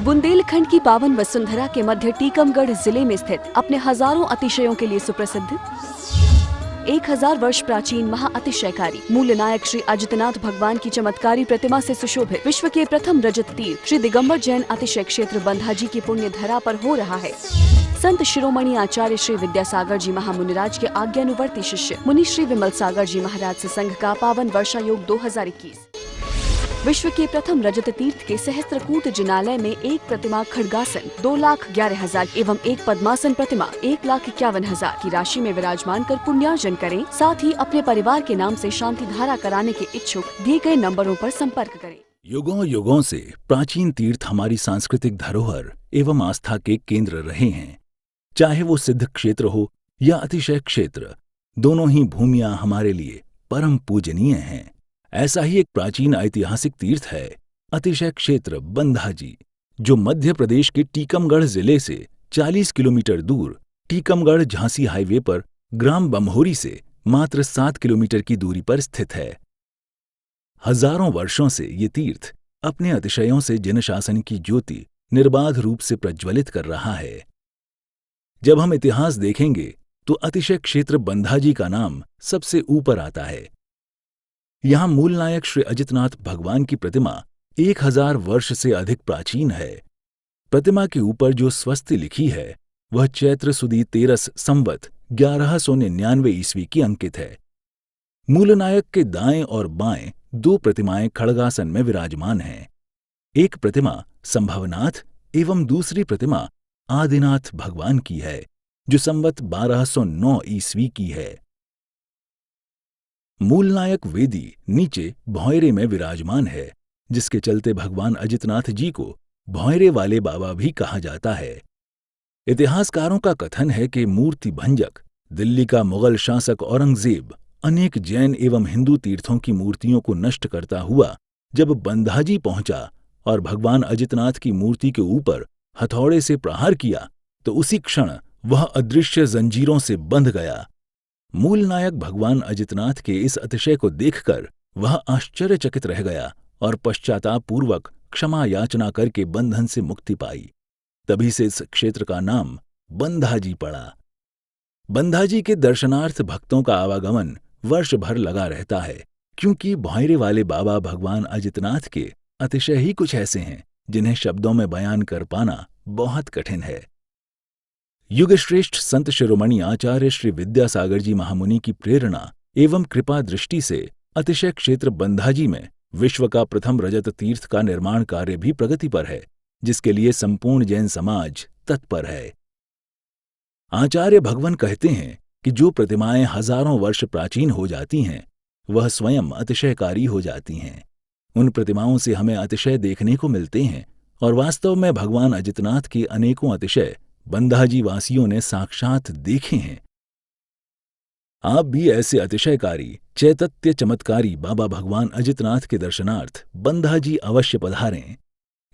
बुंदेलखंड की पावन वसुंधरा के मध्य टीकमगढ़ जिले में स्थित अपने हजारों अतिशयों के लिए सुप्रसिद्ध 1000 वर्ष प्राचीन महाअतिशयकारी मूल नायक श्री अजितनाथ भगवान की चमत्कारी प्रतिमा से सुशोभित विश्व के प्रथम रजत तीर्थ श्री दिगंबर जैन अतिशय क्षेत्र बंधाजी की पुण्य धरा पर हो रहा है। संत शिरोमणि आचार्य श्री विद्यासागर जी महामुनिराज के आज्ञानुवर्ती शिष्य मुनि श्री विमल सागर जी महाराज सत्संग का पावन वर्षा योग 2021। विश्व के प्रथम रजत तीर्थ के सहस्त्रकूट जिनालय में एक प्रतिमा खड्गासन 2,11,000 एवं एक पद्मासन प्रतिमा 1,51,000 की राशि में विराजमान कर पुण्यार्जन करें। साथ ही अपने परिवार के नाम से शांति धारा कराने के इच्छुक दिए गए नंबरों पर संपर्क करें। युगों युगों से प्राचीन तीर्थ हमारी सांस्कृतिक धरोहर एवं आस्था के केंद्र रहे हैं। चाहे वो सिद्ध क्षेत्र हो या अतिशय क्षेत्र, दोनों ही भूमियां हमारे लिए परम पूजनीय हैं। ऐसा ही एक प्राचीन ऐतिहासिक तीर्थ है अतिशय क्षेत्र बंधाजी, जो मध्य प्रदेश के टीकमगढ़ जिले से 40 किलोमीटर दूर टीकमगढ़ झांसी हाईवे पर ग्राम बम्होरी से मात्र 7 किलोमीटर की दूरी पर स्थित है। हजारों वर्षों से ये तीर्थ अपने अतिशयों से जनशासन की ज्योति निर्बाध रूप से प्रज्वलित कर रहा है। जब हम इतिहास देखेंगे तो अतिशय क्षेत्र बंधाजी का नाम सबसे ऊपर आता है। यहां मूल नायक श्री अजितनाथ भगवान की प्रतिमा 1000 वर्ष से अधिक प्राचीन है। प्रतिमा के ऊपर जो स्वस्ति लिखी है वह चैत्र सुदी 13 संवत 1199 ईस्वी की अंकित है। मूल नायक के दाएं और बाएं दो प्रतिमाएं खड्गासन में विराजमान हैं। एक प्रतिमा संभवनाथ एवं दूसरी प्रतिमा आदिनाथ भगवान की है, जो संवत 1209 ईस्वी की है। मूल नायक वेदी नीचे भौयरे में विराजमान है, जिसके चलते भगवान अजितनाथ जी को भौयरे वाले बाबा भी कहा जाता है। इतिहासकारों का कथन है कि मूर्ति भंजक दिल्ली का मुगल शासक औरंगजेब अनेक जैन एवं हिंदू तीर्थों की मूर्तियों को नष्ट करता हुआ जब बंधाजी पहुंचा और भगवान अजितनाथ की मूर्ति के ऊपर हथौड़े से प्रहार किया तो उसी क्षण वह अदृश्य जंजीरों से बंध गया। मूल नायक भगवान अजितनाथ के इस अतिशय को देखकर वह आश्चर्यचकित रह गया और पश्चाताप पूर्वक क्षमा याचना करके बंधन से मुक्ति पाई। तभी से इस क्षेत्र का नाम बंधाजी पड़ा। बंधाजी के दर्शनार्थ भक्तों का आवागमन वर्ष भर लगा रहता है, क्योंकि भौयरे वाले बाबा भगवान अजितनाथ के अतिशय ही कुछ ऐसे हैं जिन्हें शब्दों में बयान कर पाना बहुत कठिन है। युगश्रेष्ठ संत शिरोमणि आचार्य श्री विद्यासागर जी महामुनि की प्रेरणा एवं कृपा दृष्टि से अतिशय क्षेत्र बंधाजी में विश्व का प्रथम रजत तीर्थ का निर्माण कार्य भी प्रगति पर है, जिसके लिए संपूर्ण जैन समाज तत्पर है। आचार्य भगवान कहते हैं कि जो प्रतिमाएं हजारों वर्ष प्राचीन हो जाती हैं वह स्वयं अतिशयकारी हो जाती हैं। उन प्रतिमाओं से हमें अतिशय देखने को मिलते हैं और वास्तव में भगवान अजितनाथ के अनेकों अतिशय बंधाजी वासियों ने साक्षात देखे हैं। आप भी ऐसे अतिशयकारी चैतत्य चमत्कारी बाबा भगवान अजितनाथ के दर्शनार्थ बंधाजी अवश्य पधारें।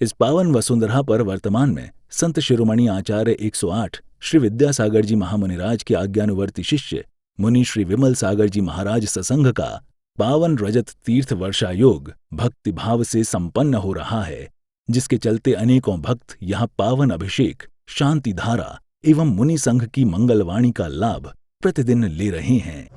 इस पावन वसुंधरा पर वर्तमान में संत शिरोमणि आचार्य 108 श्री विद्यासागर जी महामुनिराज के आज्ञानुवर्ती शिष्य मुनि श्री विमल सागर जी महाराज सत्संग का पावन रजत तीर्थ वर्षा योग भक्ति भाव से संपन्न हो रहा है, जिसके चलते अनेकों भक्त यहाँ पावन अभिषेक, शांति धारा एवं मुनि संघ की मंगलवाणी का लाभ प्रतिदिन ले रहे हैं।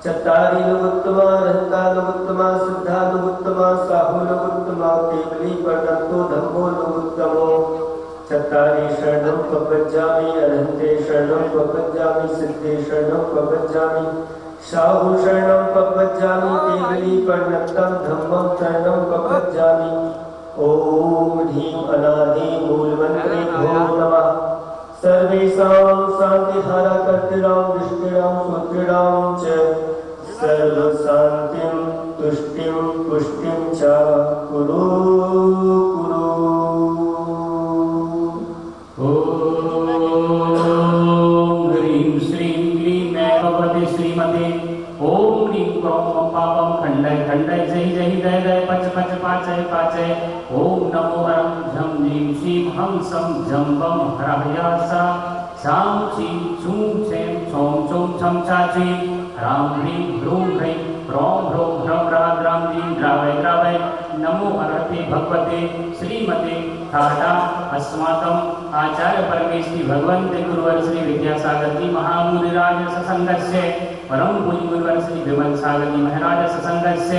चत्तारि लोकोत्तमा रहता लोकोत्तमा सिद्धा साहुलोत्तमा केवली पर्णतो धम्मो लोकोत्तमो चत्तारि शरणं प्रपज्जामि अनन्ते शरणं प्रपज्जामि सिद्धे शरणं प्रपज्जामि साहु शरणं प्रपज्जामि केवली पर्णतं धम्मं शरणं प्रपज्जामि। ओम ह्रीं अनादि मूलमन्त्रेभ्यो नमः। सर्वेषां शान्तिधारा कर्तॄणां दृष्टीणां सूत्रीणां च सर्वशान्तिं तुष्टिं पुष्टिं च कुरु कुरु। ओम ह्रीं श्रीं क्लीं भगवते श्रीमते ओम ह्रीं क्रों पापं खण्डय खण्डय जय जय दय दय पच पच पाचय पाचय। ओम नमो हरं झं ह्रीं श्रीं हं सं झं वं हरहया सा सां छीं छूं छें छौं चौं छं छाची ह्रां ह्रीं ह्रूं ह्रैं ह्रौं ह्रौं ह्रं रां ह्रीं द्रावय द्रावय। नमो हरते भगवते श्रीमते ठाटा अस्माकं आचार्य परमेश्वरी भगवन्ते गुरुवर श्री विद्यासागर जी महामुनिराज सत्संगस्य परम पूज्य गुरुवर श्री विमल सागर जी महाराज सत्संगस्य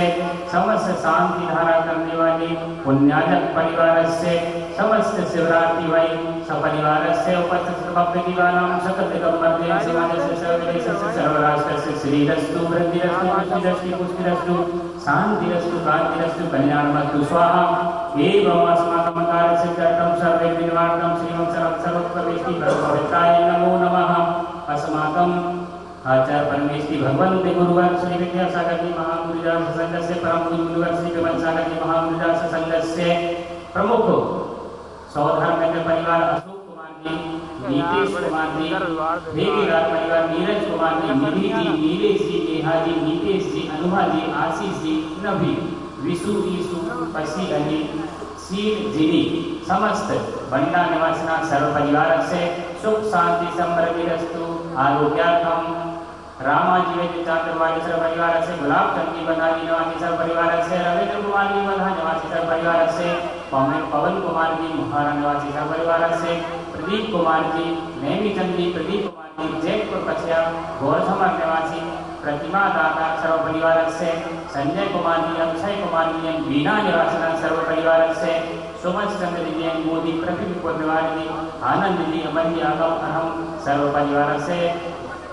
समस्त शांति धारा करने वाले पुण्याजक परिवार से समस्त शिवरात्रि वै सपरिवार से उपस्थित भव्य दीवानां सकल दिगंबरते शिवाजस्य सर्वदेशस्य सर्वराष्ट्रस्य श्रीरस्तु वृद्धिरस्तु पुष्टिरस्तु पुष्टिरस्तु शान्तिरस्तु कान्तिरस्तु कल्याणमस्तु स्वाहा। एवं अस्माकं कार्यसिद्ध्यर्थं सर्वविघ्ननिवारणं श्रीमं सर्वोत्तमेष्टि परमपवित्राय नमो नमः। अस्माकं आचार्य परमेश्वरी भगवन्ते गुरुवर श्री विद्यासागर जी महामुनिराज सत्संगस्य परम पूज्य गुरुवर श्री विमल सागर जी महामुनिराज सत्संगस्य प्रमुख सौधर्म परिवार अशोक कुमार जी, नीतेश कुमार जी, देवीराज परिवार नीरज कुमार जी, निधि जी, नीलेश जी, नेहा जी, नीतेश जी, अनुभा जी, आशीष जी, नभी विशु ईसु पसी अली सील जिनी समस्त बंडा निवासिना सर्व परिवार से सुख शांति समृद्धिरस्तु। आरोग्यार्थम रामाजी वैद्य चातुर्वाणी सर्व परिवार से गुलाब चंदी बंधानी निवासी सर्व परिवार से रविंद्र कुमार जी बंधा निवासी सर्व परिवार से पवन कुमार जी महारा निवासी सर्व परिवार से प्रदीप कुमार जी नेमी चंदी प्रदीप कुमार जी जयपुर कछिया गौरधमर निवासी प्रतिमा दाता सर्व परिवार से संजय कुमार जी अक्षय कुमार जी बीना निवासी सर्व परिवार से सुमन चंद्र जी मोदी पृथ्वी पूर्णिवारी आनंद जी अमर जी आगम अहम सर्व परिवार से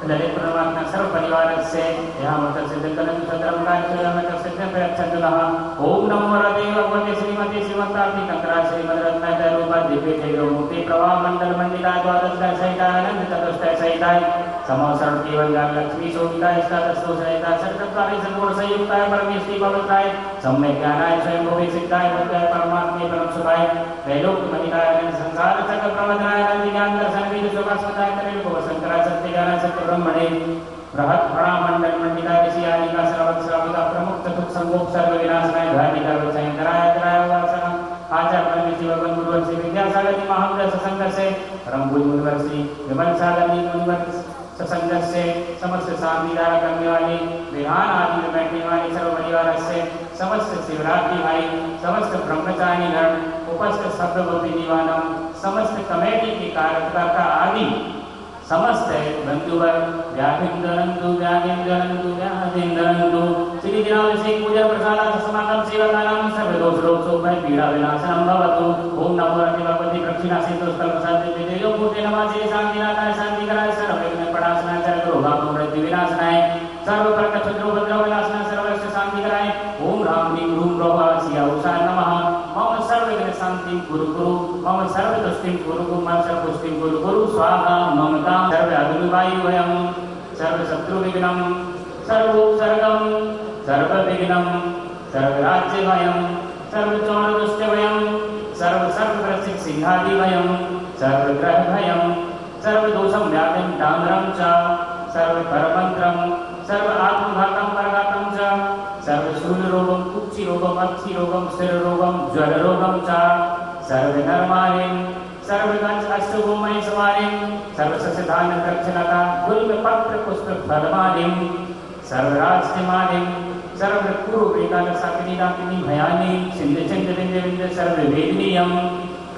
ललित परमात्मा सर्व परिवार से यहाँ मतलब सिद्ध कलम सदरम कार्य मतलब सिद्ध प्रयत्नः। ओम नमो हरते भगवते श्रीमते शिवंतार्ति कंकरा श्रीमद्रत्न रूपा दिव्य तेजोमूर्ति प्रवाह मंडल मंडिता द्वादश सहिता अनंत चतुष्ट सहिता समोसरण केवल लक्ष्मी शोभिता इष्टादशो सहिता सर्वकार्य संपूर्ण संयुक्ताय परमेश्वरी भगवताय सम्यक ज्ञानाय स्वयं भोगे सिद्धाय भक्ताय परमात्मे परम सुखाय त्रैलोक महिताय संसार चक्र प्रबंधनाय ज्ञान दर्शन विद सुखास्पदाय करेल को शंकरा सत्य ज्ञान सत्य ब्रह्मणे बृहत् बड़ा मंडल मंडिता ऋषि आदि का सर्वत श्राविका प्रमुख चतुर्थ संगोप सर्व विनाशनाय धार्मिका शंकराय कराय वासना आचार्य परमेश्वरी भगवान गुरुवर श्री विद्यासागर जी महामुनिराज सत्संग से परम पूज्य गुरुवर श्री विमल सागर जी मुनिवर सत्संग से समस्त शांति धारा करने वाले विधान आदि में बैठने वाले सर्व परिवार से समस्त शिवरात्रि भाई समस्त ब्रह्मचारी गण उपस्थित सब गोपी दीवानम समस्त कमेटी के कार्यकर्ता आदि समस्त बंधुवर व्याधिंदरंतु व्याधिंदरंतु व्याधिंदरंतु श्री दिनावली पूजा प्रसाद समागम सेवाकानां सर्वदोष रोग शोक भय पीड़ा विनाशनं भवतु। ओम नमो हरते भगवते प्रक्षिणा सिद्धो कल्पसाद देवयो मूर्ते नमः श्री शांतिनाथाय शांतिकराय सर्वविघ्न प्रणाशनाय सर्वरोगाप मृत्यु विनाशनाय सर्व प्रकट उपद्रव विनाशनाय सर्वस्य शांतिकराय। ओम राम ह्रीं ह्रूं रोहा सिया उषा नमः मम सर्वविघ्न शांति कुरु कुरु मम सर्वतुष्टिं कुरु कुरु मम सर्वपुष्टिं कुरु कुरु स्वाहा ममता सर्व अभिवायु वयं सर्व शत्रु विघ्नं सर्वोपसर्गं सर्व विघ्नं सर्वराज्य वयं सर्व चोर दुष्ट वयं सर्व सर्वप्रसिद्ध सिंहादि वयं सर्वग्रह भयं सर्व दोषं व्याधिं डांगरं च सर्व परमंत्रं सर्व आत्मघातं परघातं च सर्व शूल रोगं कुक्षि रोगं अक्षि रोगं स्थिर रोगं ज्वर रोगं च सर्व नरमारिं सर्व गंज अष्टगोमय सवारिं सर्व सस्यधान रक्षणता गुल्म पत्र पुष्प फलमालिं सर्व राजमालिं सर्व कुरु एकादशाकिनी भयानी सिंध चिंद विंद विंद सर्व वेदनीयं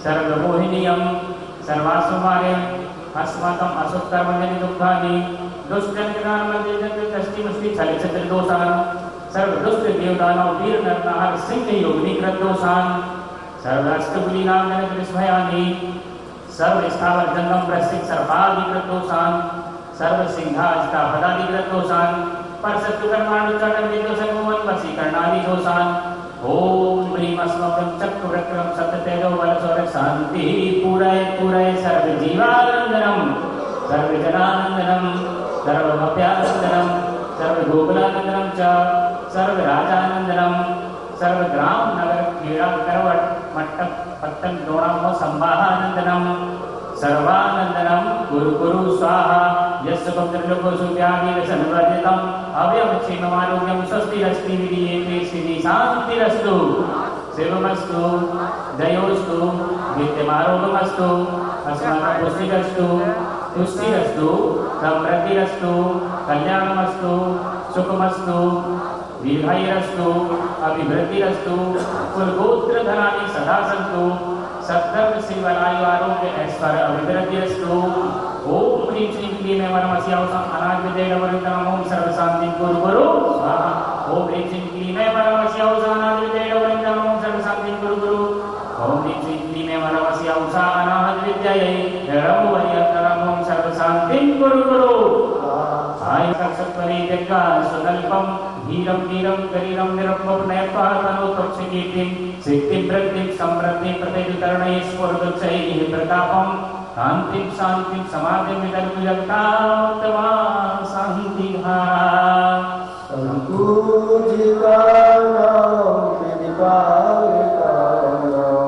सर्व मोहिनीयं सर्वासुमारिं अस्माकम् असुत्कर्मजनि दुःखानि दुष्टनिग्रहमन्दिरं कष्टिमस्ति छलछत्र दोषान् सर्व दुष्ट देवदानव वीर नरनाहर सिंह योगिनी कृतोषान सर्व अष्टबुली नाम जनक विस्मयानी सर्व स्थावर जंगम प्रसिद्ध सर्पादि कृतोषान सर्व सिंहास्ता पदादि कृतोषान पर सत्युकर्माणु चरण विदो संगमन वशीकरणादि दोषान ओम ह्रीम अस्मभ्यं चक्रवक्रम सत्यतेजो बलसौर शांति पूरय पूरय सर्व जीवानंदनम सर्व जनानंदनम सर्वभव्यानंदनम सर्व गोकुलानंदनम च सर्व राजानंदनम सर्व ग्राम नगर क्रीड़ा करवट मट्टक पत्तन द्रोणामो संवाहानंदनम सर्वानंदनम गुरु गुरु स्वाहा यस्य भक्तलोको सुव्याधि रसनवर्जितम अव्यवच्छिन्नमारोग्यम स्वस्तिरस्ति विधीयते श्री शांतिरस्तु शिवमस्तु जयोस्तु नित्यमारोग्यमस्तु अस्माकं पुष्टिरस्तु तुष्टिरस्तु समृद्धिरस्तु कल्याणमस्तु सुखमस्तु दीर्घायुरस्तु अभिवृद्धिरस्तु कुलगोत्र धनानि सदा सन्तु सत्कर्म सेवायु आरोग्य ऐश्वर्य अभिवृद्धिरस्तु ओम ह्रीं श्रीं क्लीं ऐं वरमस्यावसां अनाज विद्येडवरितम् ओम सर्व शांति गुरु गुरु स्वाहा ओम ह्रीं श्रीं क्लीं ऐं वरमस्यावसां अनाज विद्येडवरितम् ओम सर्व शांति गुरु गुरु ओम ह्रीं श्रीं क्लीं ऐं वरमस्यावसां अनाज विद्यये नमोऽर्यन्तरम् ओम सर्व शांति गुरु गुरु आयुषत्वरे जग्गा सुनल्पम धीरम धीरम गरीरम निरम्भम नयपार्वनो तक्षकीर्तिं सिद्धिं वृद्धिं समृद्धिं प्रतेजुतरणै स्फुरदुच्चैः प्रतापं शान्तिं शान्तिं समाधिं विदर्भुजगतात्मा शान्तिहा संपूजितानां विदिपालिकानां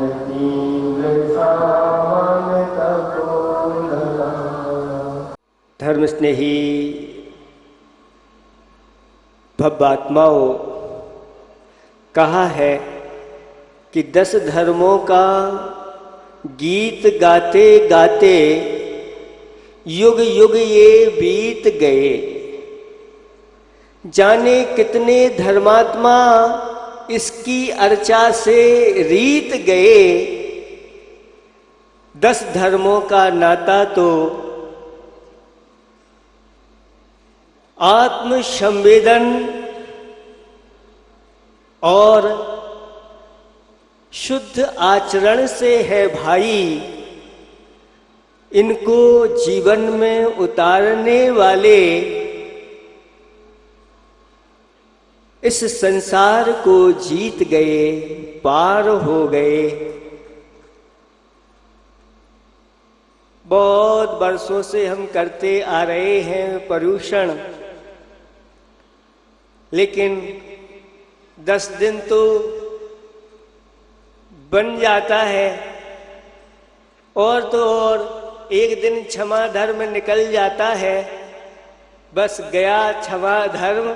यतीन्द्रसामान्यतपोधनानां। धर्मस्नेही भव्यात्माओं, कहा है कि 10 धर्मों का गीत गाते गाते युग युग ये बीत गए। जाने कितने धर्मात्मा इसकी अर्चा से रीत गए। 10 धर्मों का नाता तो आत्म संवेदन और शुद्ध आचरण से है भाई। इनको जीवन में उतारने वाले इस संसार को जीत गए, पार हो गए। बहुत वर्षों से हम करते आ रहे हैं पर्यूषण, लेकिन 10 दिन तो बन जाता है और तो और एक दिन क्षमा धर्म निकल जाता है। बस गया क्षमा धर्म,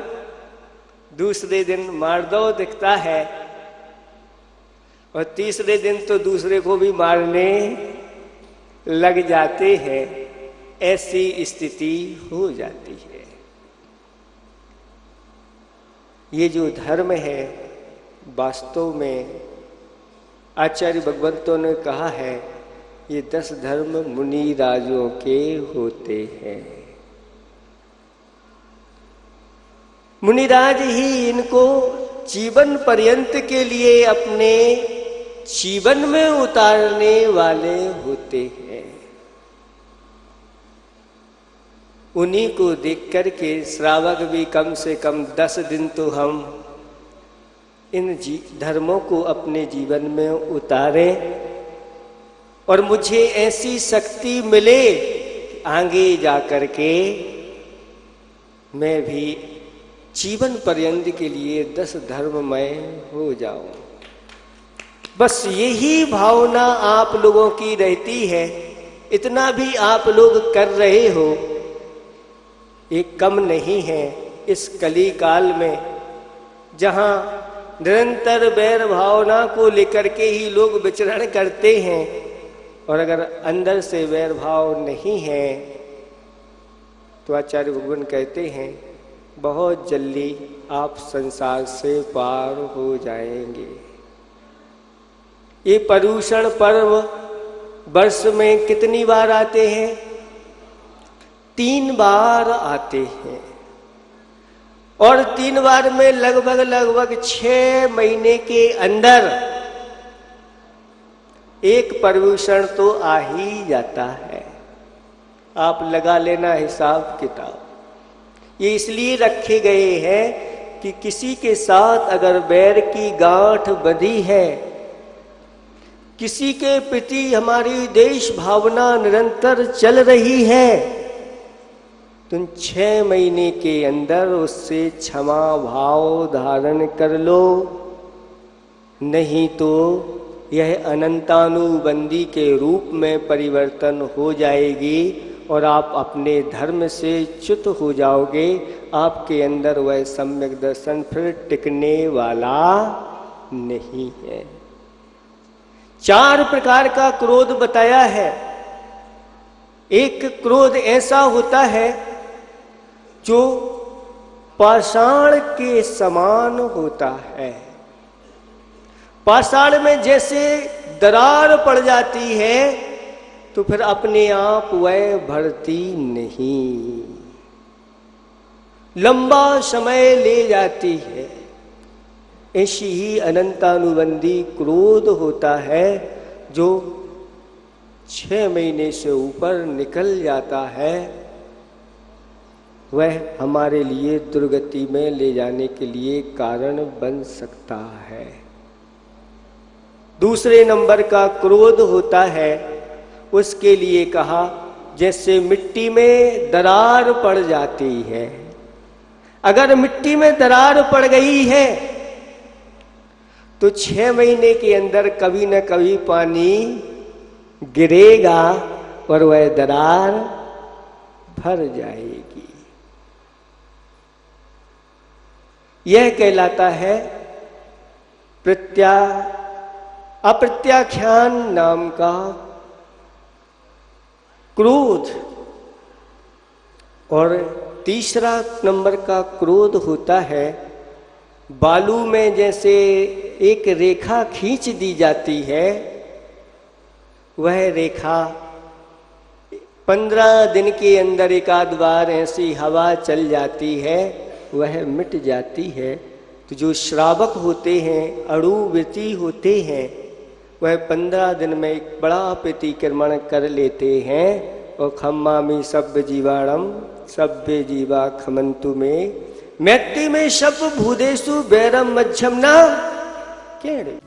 दूसरे दिन मारदो दिखता है और तीसरे दिन तो दूसरे को भी मारने लग जाते हैं। ऐसी स्थिति हो जाती है। ये जो धर्म है वास्तव में आचार्य भगवंतों ने कहा है ये 10 धर्म मुनि राजों के होते हैं। मुनिराज ही इनको जीवन पर्यंत के लिए अपने जीवन में उतारने वाले होते हैं। उन्हीं को देख कर के श्रावक भी कम से कम 10 दिन तो हम इन धर्मों को अपने जीवन में उतारें और मुझे ऐसी शक्ति मिले आगे जा कर के मैं भी जीवन पर्यंत के लिए 10 धर्ममय हो जाऊं। बस यही भावना आप लोगों की रहती है। इतना भी आप लोग कर रहे हो, एक कम नहीं है। इस कली काल में जहां निरंतर वैर भावना को लेकर के ही लोग विचरण करते हैं और अगर अंदर से वैर भाव नहीं है तो आचार्य भगवान कहते हैं बहुत जल्दी आप संसार से पार हो जाएंगे। ये पर्यूषण पर्व वर्ष में कितनी बार आते हैं? 3 बार आते हैं। और 3 बार में लगभग 6 महीने के अंदर एक पर्यूषण तो आ ही जाता है। आप लगा लेना हिसाब किताब। ये इसलिए रखे गए हैं कि किसी के साथ अगर बैर की गांठ बंधी है, किसी के प्रति हमारी देश भावना निरंतर चल रही है, तुम 6 महीने के अंदर उससे क्षमा भाव धारण कर लो, नहीं तो यह अनंतानुबंदी के रूप में परिवर्तन हो जाएगी और आप अपने धर्म से च्युत हो जाओगे। आपके अंदर वह सम्यक दर्शन फिर टिकने वाला नहीं है। 4 प्रकार का क्रोध बताया है। एक क्रोध ऐसा होता है जो पाषाण के समान होता है। पाषाण में जैसे दरार पड़ जाती है तो फिर अपने आप वह भरती नहीं, लंबा समय ले जाती है। ऐसी ही अनंतानुबंधी क्रोध होता है जो 6 महीने से ऊपर निकल जाता है। वह हमारे लिए दुर्गति में ले जाने के लिए कारण बन सकता है। दूसरे नंबर का क्रोध होता है, उसके लिए कहा जैसे मिट्टी में दरार पड़ जाती है। अगर मिट्टी में दरार पड़ गई है तो 6 महीने के अंदर कभी न कभी पानी गिरेगा और वह दरार भर जाएगी। यह कहलाता है अप्रत्याख्यान नाम का क्रोध। और तीसरा नंबर का क्रोध होता है बालू में जैसे एक रेखा खींच दी जाती है, वह रेखा 15 दिन के अंदर एक आध बार ऐसी हवा चल जाती है, वह मिट जाती है। तो जो श्रावक होते हैं, अणुव्रती होते हैं, वह 15 दिन में एक बड़ा प्रतिक्रमण कर लेते हैं और खम्मामि सभ्य जीवाणम सभ्य जीवा खमंतु में मैत्री में शब भूदेशु बैरम मध्यम ना केड़े।